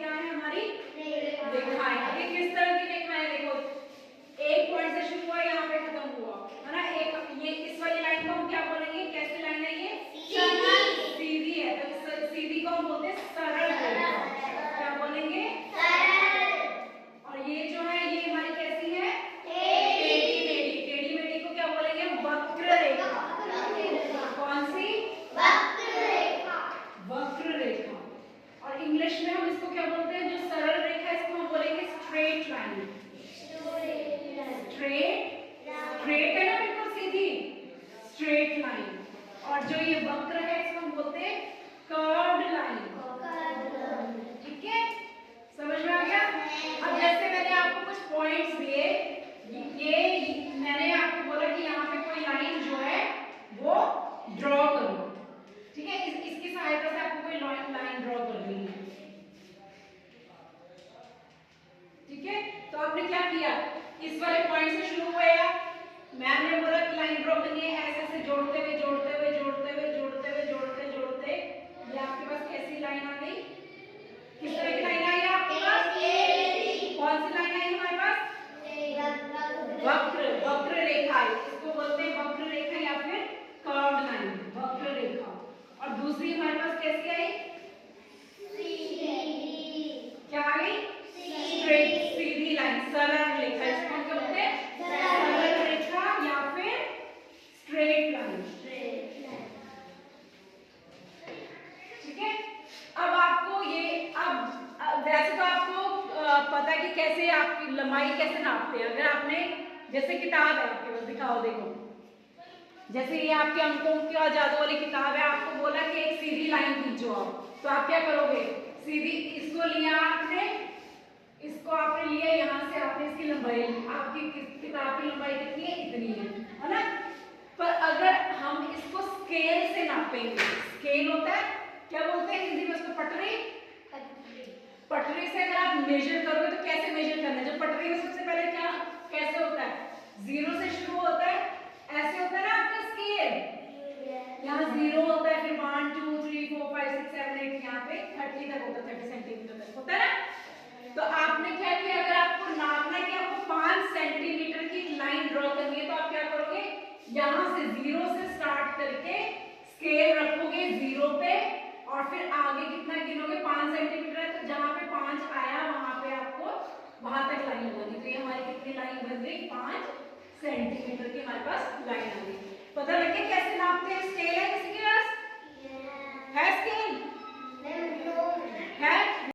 क्या है हमारी रेखाएं। ये किस तरह की रेखाएं, देखो एक पॉइंट से शुरू हुआ यहाँ पे खत्म हुआ है ना। एक ये इस वाली लाइन को हम क्या बोलेंगे, कैसी लाइन है ये, सीधी है, तो सीधी को हम बोलते हैं सरल रेखा। क्या बोलेंगे, और ये जो है ये हमारी कैसी है, टेढ़ी मेढ़ी। टेढ़ी मेढ़ी को क्या बोलेंगे, वक्र रेखा। कौन सी, वक्र रेखा। और इंग्लिश में हम इसको क्या बोलते हैं, जो सरल रेखा इसको हम बोलेंगे स्ट्रेट लाइन। स्ट्रेट है ना, बिल्कुल सीधी, स्ट्रेट लाइन। और जो ये वक्र है इसको हम बोलते हैं कर्व्ड लाइन। ठीक है, समझ में आ गया। अब जैसे मैंने आपको कुछ पॉइंट्स दिए, ये मैंने आपको बोला कि यहाँ पे कोई लाइन जो है वो ड्रॉ करो। ठीक है, इसकी सहायता से आपको कोई लाइन ड्रॉ करनी है। ठीक है, तो आपने क्या किया, इस वाले पॉइंट से शुरू हुआ, मैम ने बोला कि लाइन ड्रॉ करनी है, ऐसे ऐसे जोड़ते हुए जोड़ते हुए जोड़ते हुए जोड़ते हुए जोड़ते जोड़ते ये आपके पास कैसी लाइन आ गई, किस तरह की लाइन आई आपके पास, कौन सी लाइन आई हमारे पास, वक्र रेखा। इसको बोलते हैं वक्र रेखा या फिर कर्व्ड लाइन, वक्र रेखा। और दूसरी हमारे पास कैसी आई, क्या आई, स्ट्रेट सीधी लाइन, सरल रेखा। इसको हम क्या बोलते हैं, सरल रेखा या फिर स्ट्रेट लाइन। ठीक है, अब आपको ये अब वैसे तो आपको पता है कि कैसे आपकी लंबाई कैसे नापते हैं। अगर आपने जैसे किताब है आपके पास, दिखाओ देखो, जैसे ये आपके अंकों की जादू वाली किताब है, आपको बोला कि एक सीधी लाइन खींचो आप, तो आप क्या करोगे, सीधी इसको लिया आपने, इसको आपने लिया, यहाँ से आपने इसकी लंबाई, आपकी किताब की लंबाई कितनी है, इतनी है ना। पर अगर हम इसको स्केल से नापेंगे, स्केल होता है क्या बोलते हैं हिंदी में उसको, पटरी। पटरी से अगर आप मेजर करोगे तो कैसे मेजर करना है, जब पटरी में सबसे पहले क्या कैसे होता है, 0 से शुरू होता है, ऐसे होता है ना आपका स्केल, यहाँ 0 होता